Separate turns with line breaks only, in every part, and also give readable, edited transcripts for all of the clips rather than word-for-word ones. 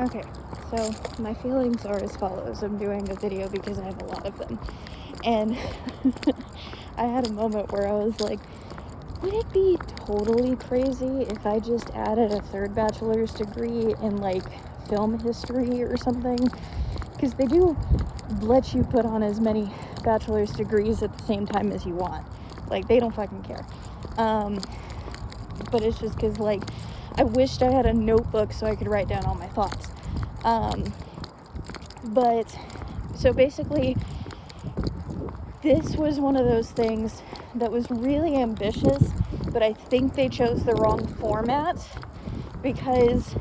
Okay, so my feelings are as follows. I'm doing a video because I have a lot of them. And I had a moment where I was like, would it be totally crazy if I just added a third bachelor's degree in like film history or something? Because they do let you put on as many bachelor's degrees at the same time as you want. Like, they don't fucking care. But it's just because, like, I wished I had a notebook so I could write down all my thoughts. But, so basically, this was one of those things that was really ambitious, but I think they chose the wrong format, because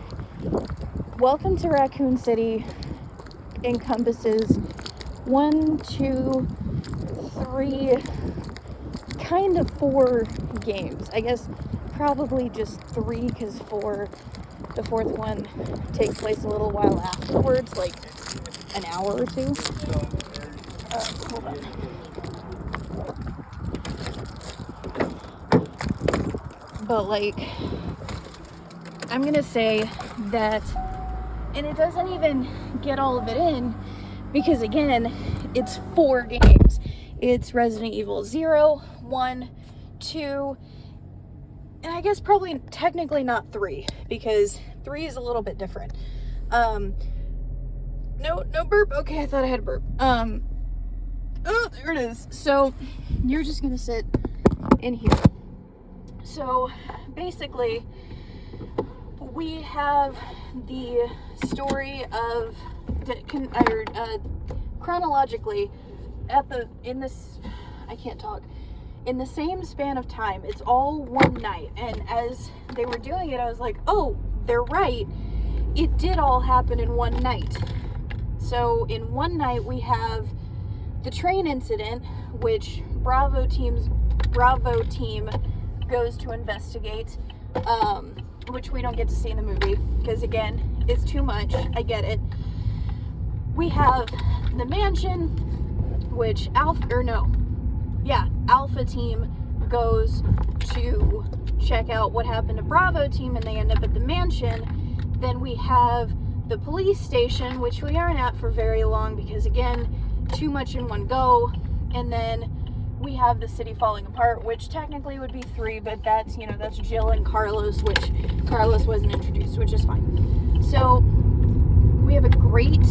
Welcome to Raccoon City encompasses 1, 2, 3, kind of 4 games. I guess probably just 3, because the fourth one takes place a little while afterwards, like an hour or 2. Hold on. But like, I'm gonna say that, and it doesn't even get all of it in, because again, it's 4 games. It's Resident Evil 0, 1, 2, and I guess probably technically not 3, because 3 is a little bit different. No burp. Okay, I thought I had a burp. Oh, there it is. So you're just gonna sit in here. So basically, we have the story of chronologically in the same span of time. It's all one night, and as they were doing it, I was like, oh, they're right, it did all happen in one night. So in one night we have the train incident, which Bravo team goes to investigate, which we don't get to see in the movie because, again, it's too much. I get it. We have the mansion, which Alpha team goes to check out what happened to Bravo team, and they end up at the mansion. Then we have the police station, which we aren't at for very long because, again, too much in one go. And then we have the city falling apart, which technically would be 3, but that's Jill and Carlos, which Carlos wasn't introduced, which is fine. So we have a great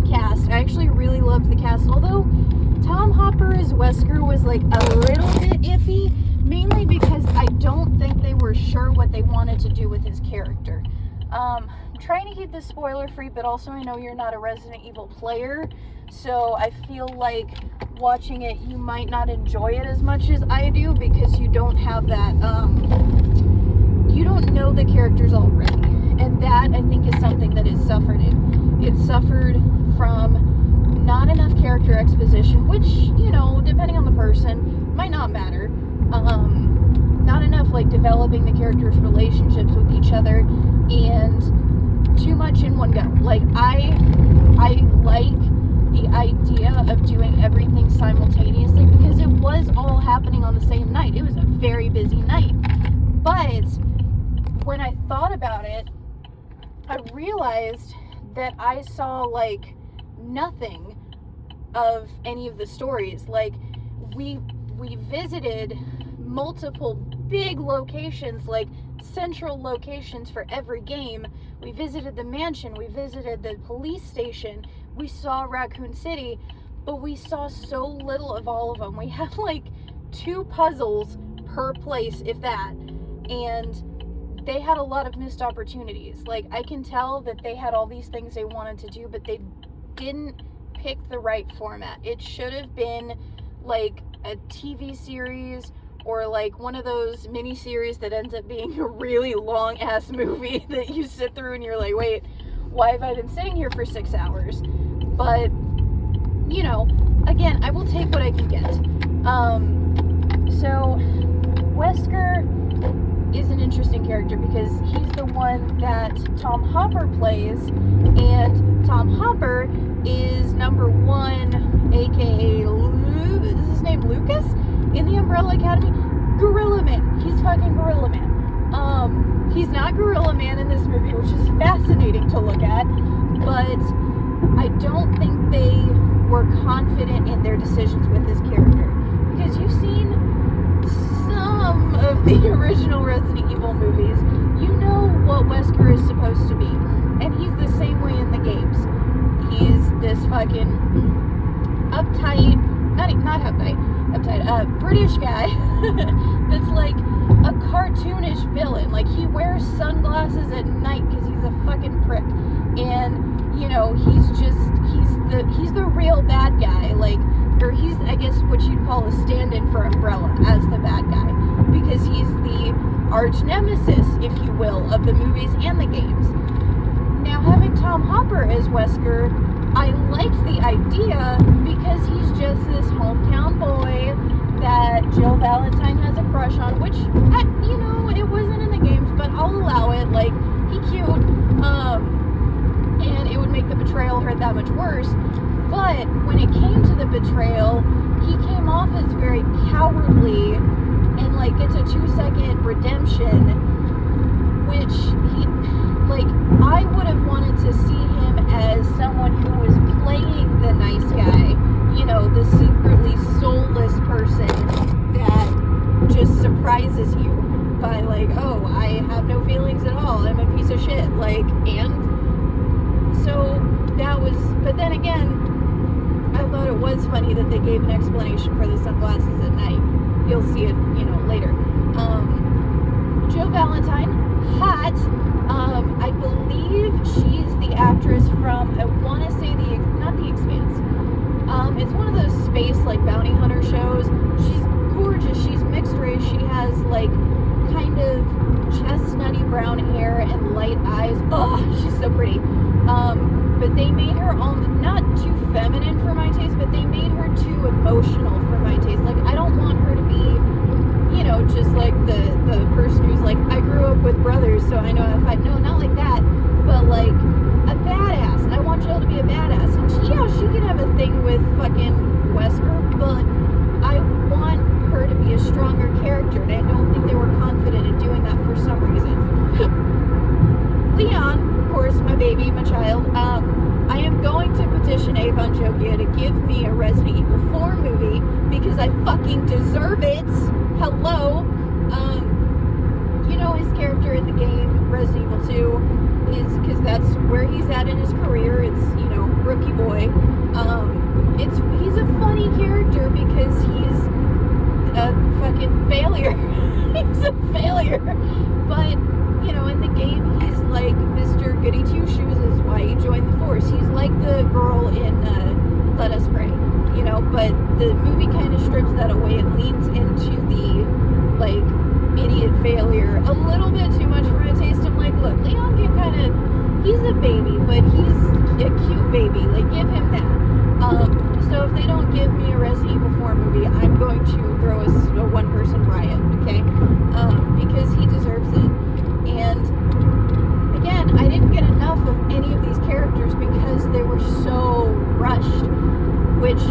cast. I actually really loved the cast, although Tom Hopper as Wesker was like a little bit iffy, mainly because I don't think they were sure what they wanted to do with his character. I'm trying to keep this spoiler free, but also I know you're not a Resident Evil player, so I feel like watching it, you might not enjoy it as much as I do, because you don't have that, you don't know the characters already, and that, I think, is something that it suffered in. It suffered from not enough character exposition, which, depending on the person, might not matter. Not enough, like, developing the characters' relationships with each other, and too much in one go. Like, I like the idea of doing everything simultaneously, because it was all happening on the same night. It was a very busy night. But when I thought about it, I realized that I saw, like, nothing of any of the stories. Like, we visited multiple big locations, like central locations for every game. We visited the mansion, we visited the police station, we saw Raccoon City, but we saw so little of all of them. We had like 2 puzzles per place, if that, and they had a lot of missed opportunities. Like, I can tell that they had all these things they wanted to do, but they didn't pick the right format. It should have been like a TV series, or like one of those mini-series that ends up being a really long-ass movie that you sit through and you're like, wait, why have I been sitting here for 6 hours? But, again, I will take what I can get. So, Wesker is an interesting character because he's the one that Tom Hopper plays, and Tom Hopper is number 1, aka, is his name Lucas? In the Umbrella Academy, Gorilla Man. He's fucking Gorilla Man. He's not Gorilla Man in this movie, which is fascinating to look at, but I don't think they were confident in their decisions with this character. Because you've seen some of the original Resident Evil movies, you know what Wesker is supposed to be. And he's the same way in the games. He's this fucking uptight, British guy that's like a cartoonish villain. Like, he wears sunglasses at night because he's a fucking prick. And, you know, he's the real bad guy. Like, or he's, I guess, what you'd call a stand-in for Umbrella as the bad guy. Because he's the arch nemesis, if you will, of the movies and the games. Now, having Tom Hopper as Wesker, I liked the idea because he's just this hometown boy that Jill Valentine has a crush on, which, you know, it wasn't in the games, but I'll allow it. Like, he cute, and it would make the betrayal hurt that much worse. But when it came to the betrayal, he came off as very cowardly and, like, gets a 2-second redemption, which I would have wanted to see him as someone who was playing the nice guy, you know, the secretly soulless person that just surprises you by, like, oh, I have no feelings at all, I'm a piece of shit, like, and so that was, but then again, I thought it was funny that they gave an explanation for the sunglasses at night. You'll see it, you know, later. Jill Valentine, hot. I believe she's the actress from, I want to say not The Expanse. It's one of those space, like, bounty hunter shows. She's gorgeous. She's mixed race. She has, like, kind of chestnutty brown hair and light eyes. Oh, she's so pretty. But they made her not too feminine for my taste, but they made her too emotional for my taste. Like, I don't want her to be, you know, just like the person who's like, I grew up with brothers, so I know how to fight. No, not like that, but like a badass. I want Jill to be a badass. And she can have a thing with fucking Wesker, but I want her to be a stronger character, and I don't think they were confident in doing that for some reason. Leon, of course, my baby, my child, I am going to petition Avon Jogia to give me a Resident Evil 4 movie because I fucking deserve it. Hello. You know, his character in the game, Resident Evil 2, is, because that's where he's at in his career. It's, you know, rookie boy. He's a funny character because he's a fucking failure. He's a failure. But, you know, in the game, he's like Mr. Goody Two-Shoes is why he joined the Force. He's like the girl in Let Us Pray, you know, but the movie kind of strips that away and leans into the, like, idiot failure a little bit too much for my taste. I'm like, look, Leon can kind of, he's a baby, but he's a cute baby. Like, give him that. So if they don't give me a Resident Evil 4 movie, I'm going to throw a one-person riot, okay? Because he deserves it. And again, I didn't get enough of any of these characters because they were so rushed, which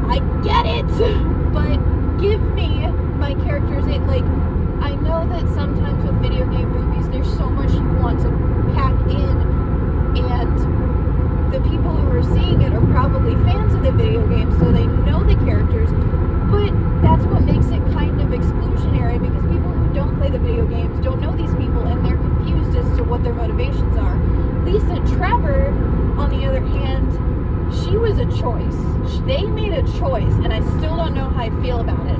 I get it, but give me my characters. Like, I know that sometimes with video game movies, there's so much you want to pack in, and the people who are seeing it are probably fans of the video game, so they know the characters, but that's what makes it kind of exclusionary, because people who don't play the video games don't know these people, and they're confused as to what their motivations are. Lisa Trevor, on the other hand, she was a choice. They made a choice, and I still don't know how I feel about it,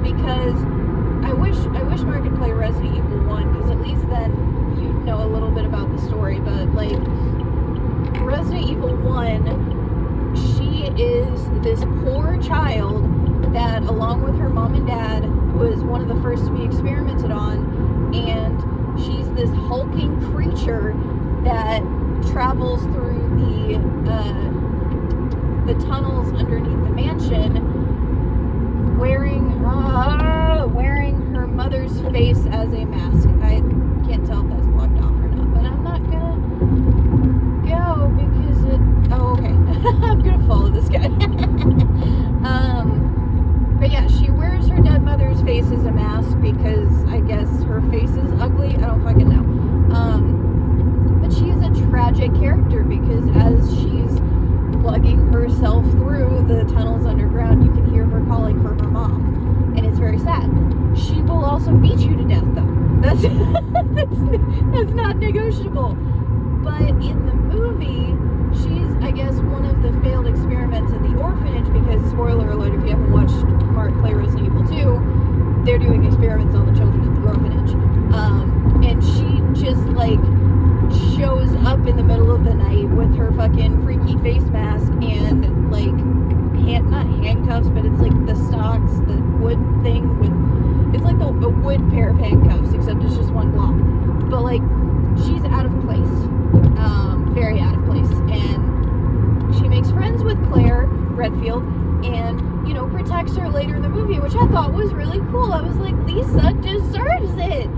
because I wish Mark could play Resident Evil 1, because at least then you'd know a little bit about the story, but, like, Resident Evil 1, she is this poor child that, along with her mom and dad, was one of the first to be experimented on, and she's this hulking creature that travels through the tunnels underneath the mansion, wearing her mother's face as a mask. I can't tell if that's blocked off or not, but I'm not gonna go because okay. I'm gonna follow this guy. But yeah, she wears her dead mother's face as a mask because I guess her face is tragic character, because as she's plugging herself through the tunnels underground, you can hear her calling for her mom, and it's very sad. She will also beat you to death, though. That's that's not negotiable. But in the movie, she's, I guess, one of the failed experiments at the orphanage, because, spoiler alert, if you haven't watched Mark play Resident Evil 2, they're doing experiments on the children at the orphanage. And she just, like, shows up in the middle of the night with her fucking freaky face mask and, like, not handcuffs, but it's, like, the stocks, the wood thing with, it's like a wood pair of handcuffs, except it's just one block. But, like, she's out of place. Very out of place. And she makes friends with Claire Redfield and, you know, protects her later in the movie, which I thought was really cool. I was like, Lisa deserves it.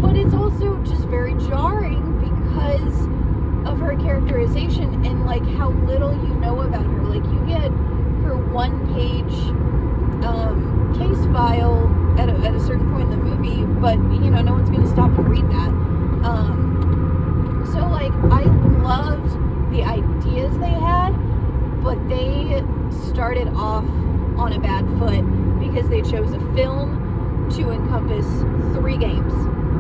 But it's also just very jarring because of her characterization and, like, how little you know about her. Like, you get her one-page case file at a certain point in the movie, but, you know, no one's going to stop and read that. So, like, I loved the ideas they had, but they started off on a bad foot because they chose a film to encompass 3 games,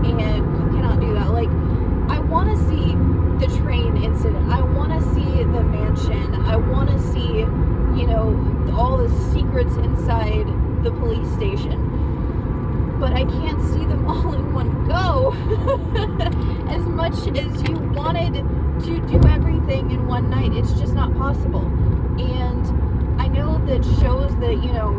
and you cannot do that. Like, I want to see the train incident, I want to see the mansion, I want to see, you know, all the secrets inside the police station, but I can't see them all in one go. As much as you wanted to do everything in one night, it's just not possible. And I know that shows that, you know,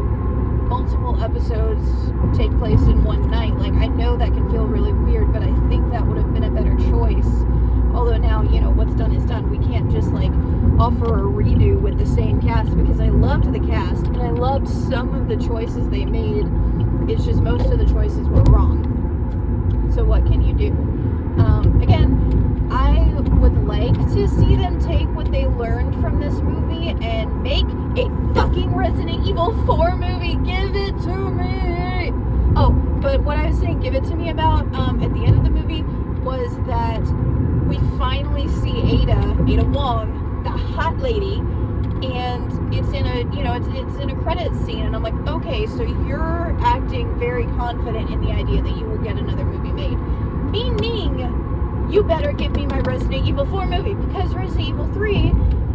multiple episodes take place in one night, like, I know that can feel really weird, but I think that would have been a better choice. Although now, you know, what's done is done. We can't just, like, offer a redo with the same cast, because I loved the cast and I loved some of the choices they made. It's just most of the choices were wrong. So what can you do? Again, I would like to see them take what they learned from this movie and make a fucking Resident Evil 4 movie. Give it to me! Oh, but what I was saying, give it to me about, at the end of the movie, was that we finally see Ada Wong, the hot lady, and it's in a, you know, it's in a credit scene, and I'm like, okay, so you're acting very confident in the idea that you will get another movie made. Meaning, you better give me my Resident Evil 4 movie, because Resident Evil 3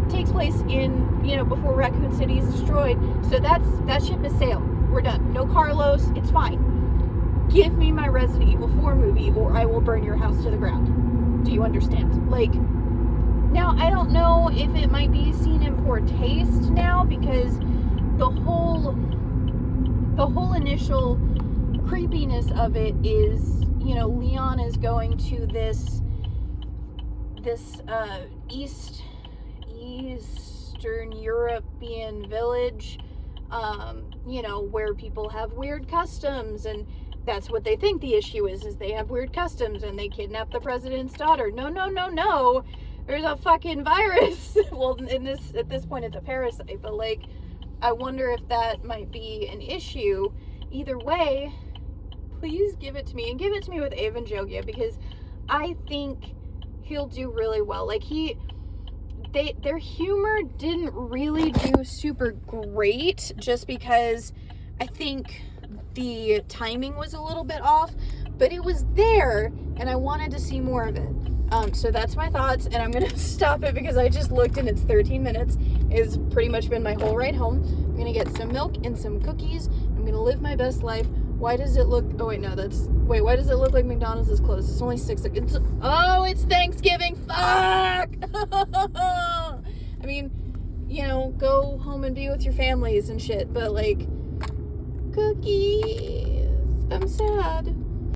takes place in, you know, before Raccoon City is destroyed, so that ship has sailed. We're done. No Carlos, it's fine. Give me my Resident Evil 4 movie, or I will burn your house to the ground. Do you understand? Like, now, I don't know if it might be seen in poor taste now, because the whole initial creepiness of it is, you know, Leon is going to this Eastern European village, you know, where people have weird customs, and that's what they think the issue is they have weird customs and they kidnap the president's daughter. No. There's a fucking virus. Well, at this point it's a parasite, but, like, I wonder if that might be an issue. Either way, please give it to me, and give it to me with Avan Jogia, because I think he'll do really well. Like, their humor didn't really do super great, just because I think the timing was a little bit off, but it was there, and I wanted to see more of it. So that's my thoughts, and I'm gonna stop it because I just looked and it's 13 minutes. It's pretty much been my whole ride home. I'm gonna get some milk and some cookies. I'm gonna live my best life. Why does it look, why does it look like McDonald's is closed? It's only 6, it's Thanksgiving, fuck! I mean, you know, go home and be with your families and shit, but, like, cookies, I'm sad.